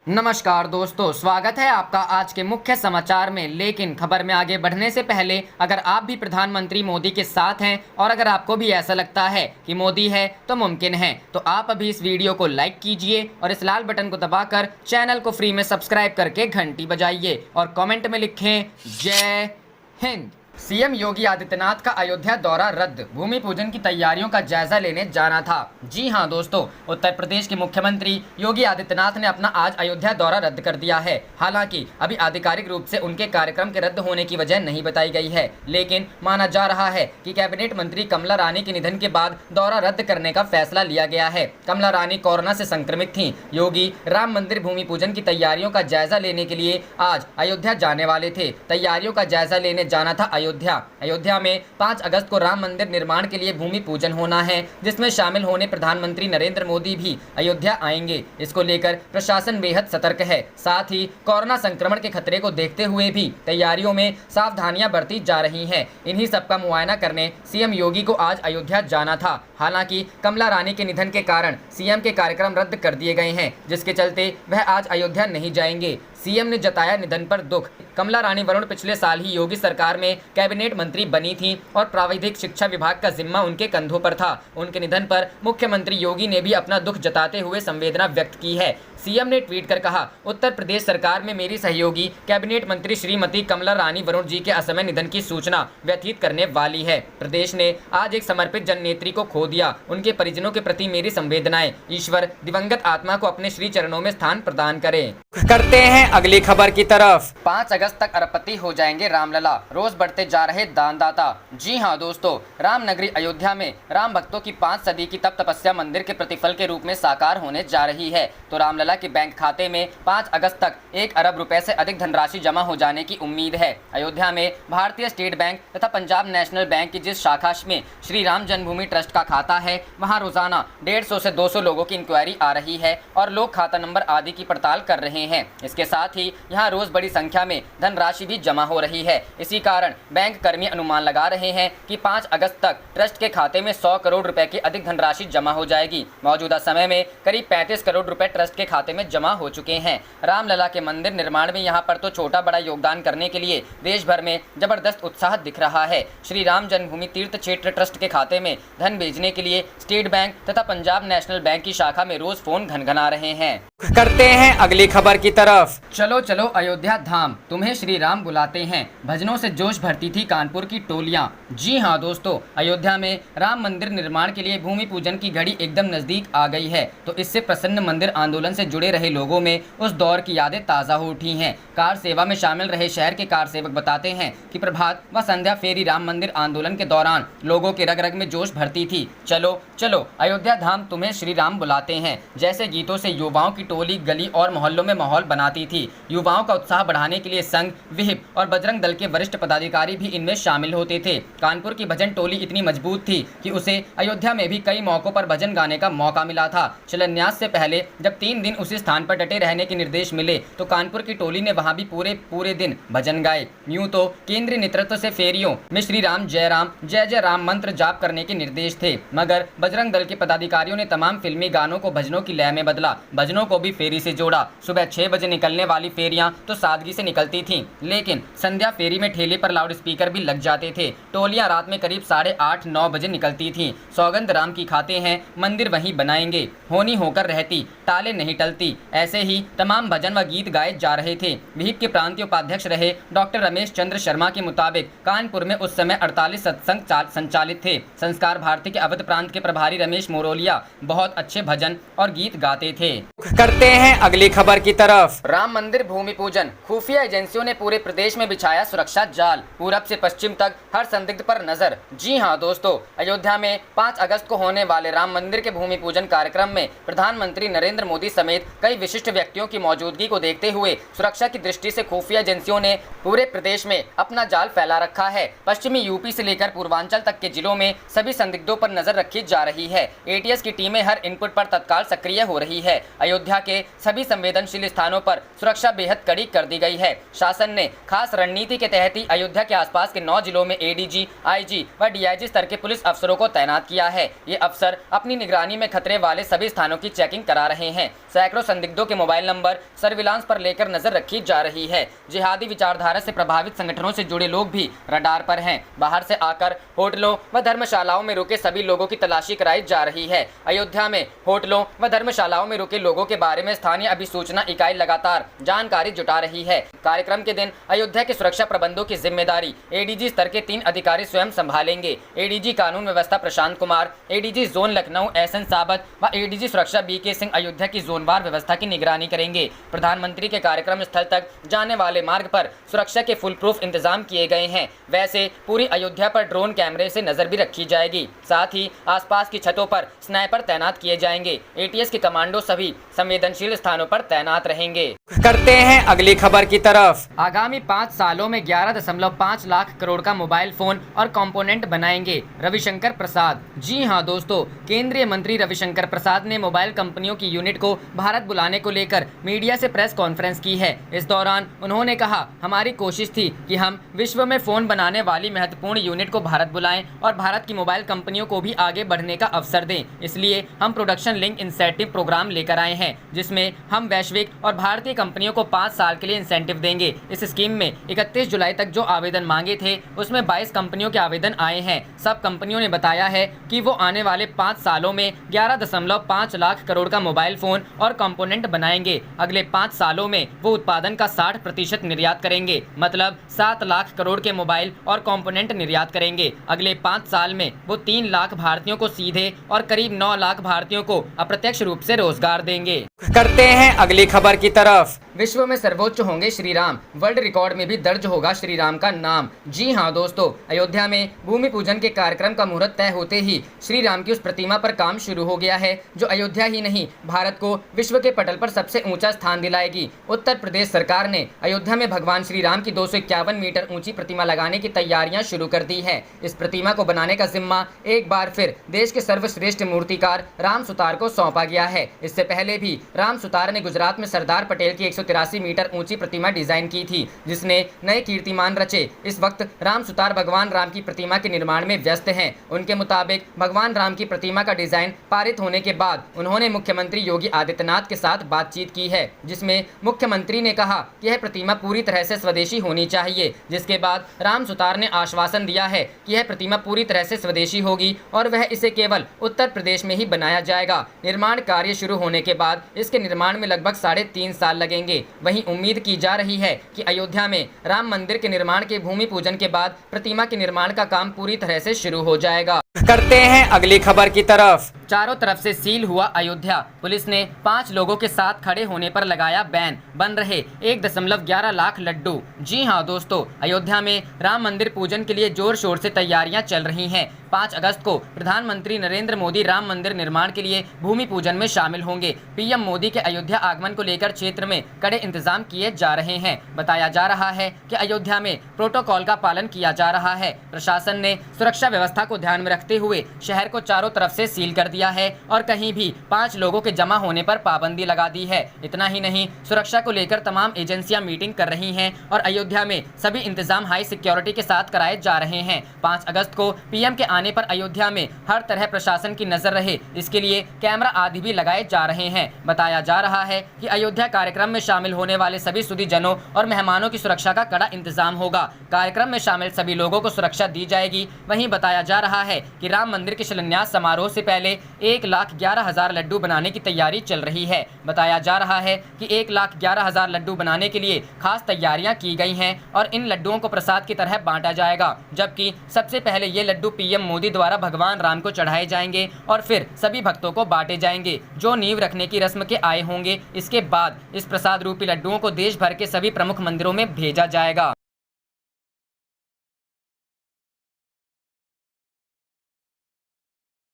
नमस्कार दोस्तों, स्वागत है आपका आज के मुख्य समाचार में। लेकिन खबर में आगे बढ़ने से पहले अगर आप भी प्रधानमंत्री मोदी के साथ हैं और अगर आपको भी ऐसा लगता है कि मोदी है तो मुमकिन है, तो आप अभी इस वीडियो को लाइक कीजिए और इस लाल बटन को दबाकर चैनल को फ्री में सब्सक्राइब करके घंटी बजाइए और कमेंट में लिखें जय हिंद। सीएम योगी आदित्यनाथ का अयोध्या दौरा रद्द, भूमि पूजन की तैयारियों का जायजा लेने जाना था। जी हां दोस्तों, उत्तर प्रदेश के मुख्यमंत्री योगी आदित्यनाथ ने अपना आज अयोध्या दौरा रद्द कर दिया है। हालांकि अभी आधिकारिक रूप से उनके कार्यक्रम के रद्द होने की वजह नहीं बताई गई है, लेकिन माना जा रहा है कि कैबिनेट मंत्री कमला रानी के निधन के बाद दौरा रद्द करने का फैसला लिया गया है। कमला रानी कोरोना से संक्रमित थीं। योगी राम मंदिर भूमि पूजन की तैयारियों का जायजा लेने के लिए आज अयोध्या जाने वाले थे। तैयारियों का जायजा लेने जाना था अयोध्या में 5 अगस्त को राम मंदिर निर्माण के लिए भूमि पूजन होना है, जिसमें शामिल होने प्रधानमंत्री नरेंद्र मोदी भी अयोध्या आएंगे। इसको लेकर प्रशासन बेहद सतर्क है। साथ ही कोरोना संक्रमण के खतरे को देखते हुए भी तैयारियों में सावधानियां बरती जा रही हैं। इन्हीं सबका मुआयना करने सीएम योगी को आज अयोध्या जाना था। हालांकि कमला रानी के निधन के कारण सीएम के कार्यक्रम रद्द कर दिए गए हैं, जिसके चलते वह आज अयोध्या नहीं जाएंगे। सीएम ने जताया निधन पर दुख। कमला रानी वरुण पिछले साल ही योगी सरकार में कैबिनेट मंत्री बनी थी और प्राविधिक शिक्षा विभाग का जिम्मा उनके कंधों पर था। उनके निधन पर मुख्यमंत्री योगी ने भी अपना दुख जताते हुए संवेदना व्यक्त की है। सीएम ने ट्वीट कर कहा, उत्तर प्रदेश सरकार में मेरी सहयोगी कैबिनेट मंत्री श्रीमती कमला रानी वरुण जी के असमय निधन की सूचना व्यथित करने वाली है। प्रदेश ने आज एक समर्पित जननेत्री को खो दिया। उनके परिजनों के प्रति मेरी संवेदनाएं। ईश्वर दिवंगत आत्मा को अपने श्री चरणों में स्थान प्रदान करे। करते हैं अगली खबर की तरफ। 5 अगस्त तक अरबपति हो जाएंगे रामलला, रोज बढ़ते जा रहे दानदाता। जी हां दोस्तों, रामनगरी अयोध्या में राम भक्तों की 5 सदी की तप तपस्या मंदिर के प्रतिफल के रूप में साकार होने जा रही है। तो रामलला के बैंक खाते में 5 अगस्त तक 1 अरब रुपए से अधिक धनराशि जमा हो जाने की उम्मीद है। अयोध्या में भारतीय स्टेट बैंक तथा पंजाब नेशनल बैंक की जिस शाखा में श्री राम जन्मभूमि ट्रस्ट का खाता है, वहाँ रोजाना 150 से 200 लोगों की इंक्वायरी आ रही है और लोग खाता नंबर आदि की पड़ताल कर रहे हैं। इसके साथ ही यहाँ रोज बड़ी संख्या में धनराशि भी जमा हो रही है। इसी कारण बैंक कर्मी अनुमान लगा रहे हैं कि 5 अगस्त तक ट्रस्ट के खाते में 100 करोड़ रुपए की अधिक धनराशि जमा हो जाएगी। मौजूदा समय में करीब 35 करोड़ रुपए ट्रस्ट के खाते में जमा हो चुके हैं। रामलला के मंदिर निर्माण में यहाँ पर तो छोटा बड़ा योगदान करने के लिए देश भर में जबरदस्त उत्साह दिख रहा है। श्री राम जन्मभूमि तीर्थ क्षेत्र ट्रस्ट के खाते में धन भेजने के लिए स्टेट बैंक तथा पंजाब नेशनल बैंक की शाखा में रोज फोन घनघना रहे हैं। करते हैं अगली खबर की तरफ। चलो चलो अयोध्या धाम, तुम्हें श्री राम बुलाते हैं, भजनों से जोश भरती थी कानपुर की टोलियां। जी हां दोस्तों, अयोध्या में राम मंदिर निर्माण के लिए भूमि पूजन की घड़ी एकदम नजदीक आ गई है। तो इससे प्रसन्न मंदिर आंदोलन से जुड़े रहे लोगों में उस दौर की यादें ताज़ा हो उठी हैं। कार सेवा में शामिल रहे शहर के कार सेवक बताते हैं कि प्रभात व संध्या फेरी राम मंदिर आंदोलन के दौरान लोगों के रग रग में जोश भरती थी। चलो चलो अयोध्या धाम, तुम्हें श्री राम बुलाते हैं जैसे गीतों से युवाओं की टोली गली और मोहल्लों में माहौल बनाती थी। युवाओं का उत्साह बढ़ाने के लिए संघ, विहिप और बजरंग दल के वरिष्ठ पदाधिकारी भी इनमें शामिल होते थे। कानपुर की भजन टोली इतनी मजबूत थी कि उसे अयोध्या में भी कई मौकों पर भजन गाने का मौका मिला था। शिलान्यास से पहले जब 3 दिन उसी स्थान पर डटे रहने के निर्देश मिले तो कानपुर की टोली ने वहां भी पूरे दिन भजन गाए। यूं तो केंद्रीय नेतृत्व से फेरियों में श्री राम जय जय राम मंत्र जाप करने के निर्देश थे, मगर बजरंग दल के पदाधिकारियों ने तमाम फिल्मी गानों को भजनों की लय में बदला। भजनों को भी फेरी से जोड़ा। सुबह 6 बजे निकलने वाली फेरियां तो सादगी से निकलती थीं, लेकिन संध्या फेरी में ठेले पर लाउड स्पीकर भी लग जाते थे। टोलियां रात में करीब 8:30-9 बजे निकलती थीं। सौगंध राम की खाते हैं, मंदिर वहीं बनाएंगे, होनी होकर रहती, टाले नहीं टलती, ऐसे ही तमाम भजन व गीत गाए जा रहे थे। विहिप के प्रांतीय उपाध्यक्ष रहे डॉक्टर रमेश चंद्र शर्मा के मुताबिक कानपुर में उस समय 48 सत्संग संचालित थे। संस्कार भारती के अवध प्रांत के प्रभारी रमेश मोरोलिया बहुत अच्छे भजन और गीत गाते थे। करते हैं अगली खबर की तरफ। राम मंदिर भूमि पूजन, खुफिया एजेंसियों ने पूरे प्रदेश में बिछाया सुरक्षा जाल, पूरब से पश्चिम तक हर संदिग्ध पर नजर। जी हां दोस्तों, अयोध्या में 5 अगस्त को होने वाले राम मंदिर के भूमि पूजन कार्यक्रम में प्रधानमंत्री नरेंद्र मोदी समेत कई विशिष्ट व्यक्तियों की मौजूदगी को देखते हुए सुरक्षा की दृष्टि से खुफिया एजेंसियों ने पूरे प्रदेश में अपना जाल फैला रखा है। पश्चिमी यूपी से लेकर पूर्वांचल तक के जिलों में सभी संदिग्धों पर नजर रखी जा रही है। एटीएस की टीमें हर इनपुट पर तत्काल सक्रिय हो रही है। अयोध्या के सभी संवेदनशील स्थानों पर सुरक्षा बेहद कड़ी कर दी गई है। शासन ने खास रणनीति के तहत ही अयोध्या के आसपास के 9 जिलों में एडीजी, आईजी व डीआईजी स्तर के पुलिस अफसरों को तैनात किया है। ये अफसर अपनी निगरानी में खतरे वाले सभी स्थानों की चेकिंग करा रहे हैं। सैकड़ों संदिग्धों के मोबाइल नंबर सर्विलांस पर लेकर नजर रखी जा रही है। जिहादी विचारधारा से प्रभावित संगठनों से जुड़े लोग भी रडार पर हैं। बाहर से आकर होटलों व धर्मशालाओं में रुके सभी लोगों की तलाशी कराई जा रही है। अयोध्या में होटलों व धर्मशालाओं में रुके लोगों के बारे में स्थानीय अभिसूचना इकाई लगातार जानकारी जुटा रही है। कार्यक्रम के दिन अयोध्या के सुरक्षा प्रबंधों की जिम्मेदारी एडीजी स्तर के 3 अधिकारी स्वयं संभालेंगे। एडीजी कानून व्यवस्था Prashant Kumar, ADG zone Lucknow SN Sabat व एडीजी सुरक्षा बीके सिंह अयोध्या की जोनवार व्यवस्था की निगरानी करेंगे। प्रधानमंत्री के कार्यक्रम स्थल तक जाने वाले मार्ग पर सुरक्षा के फुल प्रूफ इंतजाम किए गए हैं। वैसे पूरी अयोध्या पर ड्रोन कैमरे से नजर भी रखी जाएगी। साथ ही आसपास की छतों पर स्नाइपर तैनात किए जाएंगे। एटीएस के कमांडो सभी संवेदनशील स्थानों पर तैनात रहेंगे। करते हैं अगली खबर की तरफ। आगामी 5 सालों में 11.5 लाख करोड़ का मोबाइल फोन और कंपोनेंट बनाएंगे, रविशंकर प्रसाद। जी हां दोस्तों, केंद्रीय मंत्री रविशंकर प्रसाद ने मोबाइल कंपनियों की यूनिट को भारत बुलाने को लेकर मीडिया से प्रेस कॉन्फ्रेंस की है। इस दौरान उन्होंने कहा, हमारी कोशिश थी कि हम विश्व में फोन बनाने वाली महत्वपूर्ण यूनिट को भारत बुलाएं और भारत की मोबाइल कंपनियों को भी आगे बढ़ने का अवसर दें। इसलिए हम प्रोडक्शन लिंक इंसेंटिव प्रोग्राम लेकर आए हैं, जिसमें हम वैश्विक और भारतीय कंपनियों को 5 साल के लिए इंसेंटिव देंगे। इस स्कीम में 31 जुलाई तक जो आवेदन मांगे थे उसमें 22 कंपनियों के आवेदन आए हैं। सब कंपनियों ने बताया है कि वो आने वाले 5 सालों में 11.5 लाख करोड़ का मोबाइल फोन और कंपोनेंट बनाएंगे। अगले 5 सालों में वो उत्पादन का 60% निर्यात करेंगे, मतलब 7 लाख करोड़ के मोबाइल और कंपोनेंट निर्यात करेंगे। अगले 5 साल में वो 3 लाख भारतीयों को सीधे और करीब 9 लाख भारतीयों को अप्रत्यक्ष रूप से रोजगार देंगे। करते हैं अगली खबर की तरफ। विश्व में सर्वोच्च होंगे श्री राम, वर्ल्ड रिकॉर्ड में भी दर्ज होगा श्री राम का नाम। जी हां दोस्तों, अयोध्या में भूमि पूजन के कार्यक्रम का मुहूर्त तय होते ही श्री राम की उस प्रतिमा पर काम शुरू हो गया है, जो अयोध्या ही नहीं भारत को विश्व के पटल पर सबसे ऊंचा स्थान दिलाएगी। उत्तर प्रदेश सरकार ने अयोध्या में भगवान श्री राम की 251 मीटर ऊंची प्रतिमा लगाने की तैयारियां शुरू कर दी है। इस प्रतिमा को बनाने का जिम्मा एक बार फिर देश के सर्वश्रेष्ठ मूर्तिकार राम सुतार को सौंपा गया है। इससे पहले भी राम सुतार ने गुजरात में सरदार पटेल की 183 मीटर ऊंची प्रतिमा डिजाइन की थी, जिसने नए कीर्तिमान रचे। इस वक्त राम सुतार भगवान राम की प्रतिमा के निर्माण में व्यस्त हैं। उनके मुताबिक भगवान राम की प्रतिमा का डिजाइन पारित होने के बाद उन्होंने मुख्यमंत्री योगी आदित्यनाथ के साथ बातचीत की है, जिसमें मुख्यमंत्री ने कहा कि यह प्रतिमा पूरी तरह से स्वदेशी होनी चाहिए। जिसके बाद राम सुतार ने आश्वासन दिया है कि यह प्रतिमा पूरी तरह से स्वदेशी होगी और वह इसे केवल उत्तर प्रदेश में ही बनाया जाएगा। निर्माण कार्य शुरू होने के बाद इसके निर्माण में लगभग 3.5 साल लगेंगे। वहीं उम्मीद की जा रही है कि अयोध्या में राम मंदिर के निर्माण के भूमि पूजन के बाद प्रतिमा के निर्माण का काम पूरी तरह से शुरू हो जाएगा। करते हैं अगली खबर की तरफ। चारों तरफ से सील हुआ अयोध्या। पुलिस ने 5 लोगों के साथ खड़े होने पर लगाया बैन। बन रहे 1.11 लाख लड्डू। जी हां दोस्तों, अयोध्या में राम मंदिर पूजन के लिए जोर शोर से तैयारियां चल रही हैं। 5 अगस्त को प्रधानमंत्री नरेंद्र मोदी राम मंदिर निर्माण के लिए भूमि पूजन में शामिल होंगे। पीएम मोदी के अयोध्या आगमन को लेकर क्षेत्र में कड़े इंतजाम किए जा रहे हैं। बताया जा रहा है कि अयोध्या में प्रोटोकॉल का पालन किया जा रहा है। प्रशासन ने सुरक्षा व्यवस्था को ध्यान में रखते हुए शहर को चारों तरफ से सील कर दिया है और कहीं भी 5 लोगों के जमा होने पर पाबंदी लगा दी है। इतना ही नहीं, सुरक्षा को लेकर तमाम एजेंसियां मीटिंग कर रही हैं और अयोध्या में सभी इंतजाम हाई सिक्योरिटी के साथ कराए जा रहे हैं। 5 अगस्त को पीएम के आने पर अयोध्या में हर तरह प्रशासन की नजर रहे, इसके लिए कैमरा आदि भी लगाए जा रहे हैं। बताया जा रहा है कि अयोध्या कार्यक्रम में शामिल होने वाले सभी सुधीजनों और मेहमानों की सुरक्षा का कड़ा इंतजाम होगा। कार्यक्रम में शामिल सभी लोगों को सुरक्षा दी जाएगी। वहीं बताया जा रहा है कि राम मंदिर के शिलान्यास समारोह से पहले 1,11,000 लड्डू बनाने की तैयारी चल रही है। बताया जा रहा है कि 1,11,000 लड्डू बनाने के लिए खास तैयारियां की गई हैं और इन लड्डुओं को प्रसाद की तरह बांटा जाएगा, जबकि सबसे पहले ये लड्डू पीएम मोदी द्वारा भगवान राम को चढ़ाए जाएंगे और फिर सभी भक्तों को बांटे जाएंगे जो नींव रखने की रस्म के आए होंगे। इसके बाद इस प्रसाद रूपी लड्डुओं को देश भर के सभी प्रमुख मंदिरों में भेजा जाएगा।